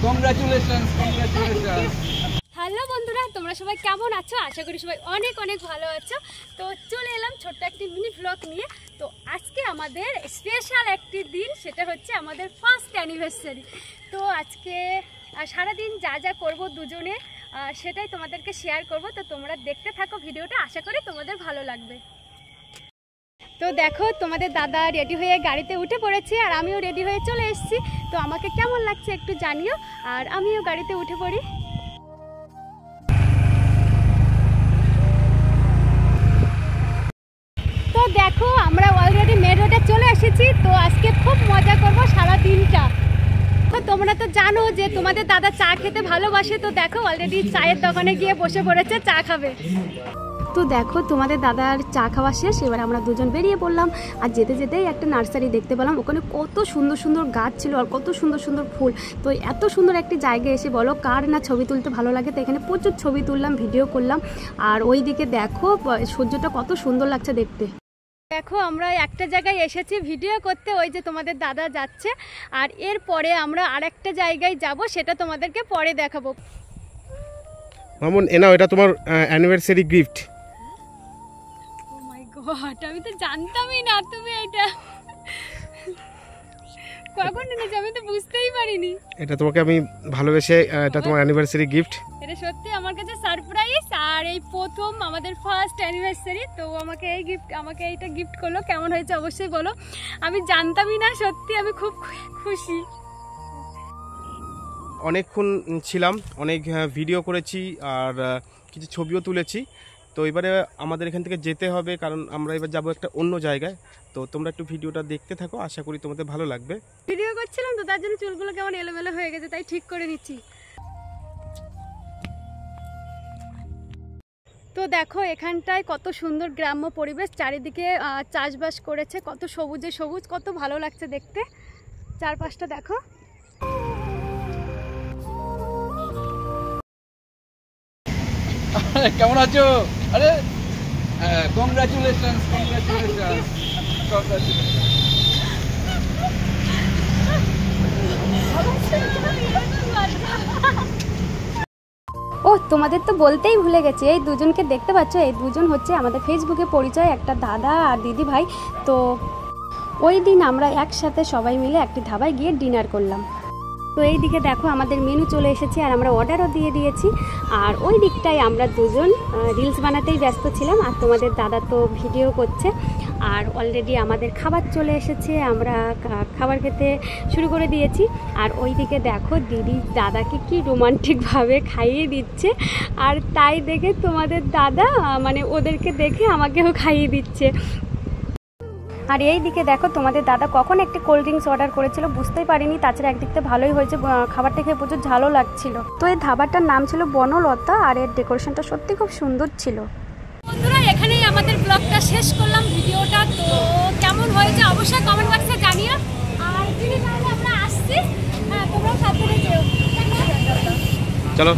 Congratulations. Hello বন্ধুরা, তোমরা সবাই কেমন আছো? আশা করি সবাই অনেক অনেক ভালো আছো। তো চলে এলাম ছোট্ট একটি মিনি ভ্লগ নিয়ে। তো আজকে আমাদের স্পেশাল একটি দিন, সেটা হচ্ছে আমাদের ফার্স্ট অ্যানিভার্সারি। তো আজকে সারাদিন যা যা করবো দুজনে সেটাই তোমাদেরকে শেয়ার করব। তো তোমরা দেখতে থাকো ভিডিওটা, আশা করি তোমাদের ভালো লাগবে। তো দেখো, তোমাদের দাদা রেডি হয়ে গাড়িতে উঠে পড়েছে আর আমিও রেডি হয়ে চলে এসেছি। তো আমাকে কেমন লাগছে একটু জানিও, আর আমিও গাড়িতে উঠে পড়ি। তো দেখো, আমরা অলরেডি মেন রোডে চলে এসেছি। তো আজকে খুব মজা করব সারা দিনটা। তো তোমরা তো জানো যে তোমাদের দাদা চা খেতে ভালোবাসে। তো দেখো, অলরেডি চায়ের দোকানে গিয়ে বসে পড়েছে, চা খাবে। তো দেখো, তোমাদের দাদার চা খাওয়া শেষ, এবার আমরা দুজন বেরিয়ে পড়লাম। আর যেতে যেতেই একটা নার্সারি দেখতে পেলাম, ওখানে কত সুন্দর সুন্দর গাছ ছিল আর কত সুন্দর সুন্দর ফুল। তো এত সুন্দর একটি জায়গায় এসে বলো কার না ছবি তুলতে ভালো লাগে। তো এখানে প্রচুর ছবি তুললাম, ভিডিও করলাম। আর ওই দিকে দেখো সূর্যটা কত সুন্দর লাগছে দেখতে। দেখো, আমরা একটা জায়গায় এসেছি ভিডিও করতে, ওই যে তোমাদের দাদা যাচ্ছে। আর এরপরে আমরা আরেকটা জায়গায় যাব, সেটা তোমাদেরকে পরে দেখাবো। মামুন এনাও, এটা তোমার অ্যানিভার্সারি গিফট। ও মাই গড, আমি তো জানতামই না তুমি এটা কখন এনেছো, আমি তো বুঝতেই পারিনি। এটা তোমাকে আমি ভালোবেসে, এটা তোমার অ্যানিভার্সারি গিফট। এটা সত্যি আমার কাছে সারপ্রাইজ, আর এই প্রথম আমাদের ফার্স্ট অ্যানিভার্সারি। তো আমাকে এইটা গিফট করলো। কেমন হয়েছে অবশ্যই বলো। আমি জানতামই না, সত্যি আমি খুব খুশি। অনেকক্ষণ ছিলাম, অনেক ভিডিও করেছি আর কিছু ছবিও তুলেছি। তো এবারে আমাদের এখান থেকে যেতে হবে, কারণ আমরা এবার যাবো একটা অন্য জায়গায়। তো তোমরা একটু ভিডিওটা দেখতে থাকো, আশা করি তোমাদের ভালো লাগবে। ভিডিও করছিলাম তো, তার জন্য চুলগুলো কেমন এলোমেলো হয়ে গেছে, তাই ঠিক করে নিচ্ছি। তো দেখো, এখানটায় কত সুন্দর গ্রাম্য পরিবেশ, চারিদিকে চাষবাস করেছে, কত সবুজে সবুজ, কত ভালো লাগছে দেখতে। চারপাশটা দেখো। কেমন আছো? আরে কংগ্রাচুলেশনস। ও, তোমাদের তো বলতেই ভুলে গেছি, এই দুজনকে দেখতে পাচ্ছ, এই দুজন হচ্ছে আমাদের ফেসবুকে পরিচয় একটা দাদা আর দিদি ভাই। তো ওই দিন আমরা একসাথে সবাই মিলে একটি ধাবায় গিয়ে ডিনার করলাম। তো এই দিকে দেখো, আমাদের মেনু চলে এসেছে আর আমরা অর্ডারও দিয়ে দিয়েছি। আর ওই দিকটায় আমরা দুজন রিলস বানাতেই ব্যস্ত ছিলাম, আর তোমাদের দাদা তো ভিডিও করছে। আর অলরেডি আমাদের খাবার চলে এসেছে, আমরা খাবার খেতে শুরু করে দিয়েছি। আর ওই দিকে দেখো, দিদি দাদাকে কি রোমান্টিকভাবে খাইয়ে দিচ্ছে। আর তাই দেখে তোমাদের দাদা মানে ওদেরকে দেখে আমাকেও খাইয়ে দিচ্ছে। আর এই দিকে দেখো, তোমাদের দাদা কখন একটা কোল্ড ড্রিঙ্কস অর্ডার করেছিল বুঝতেই পারিনি। তাছাড়া একদিকতে ভালোই হয়েছে, খাবারটা খেয়ে প্রচুর ঝালও লাগছিল। তো এই ধাবাটার নাম ছিল বনলতা, আর এর ডেকোরেশনটা সত্যি খুব সুন্দর ছিল। বন্ধুরা, এখানেই আমাদের ব্লগটা শেষ করলাম, ভিডিওটা। তো কেমন হয়েছে অবশ্যই কমেন্ট বক্সে জানিও। আর তাহলে আমরা আসছি, তোমরাও সাথে যেও। চলো।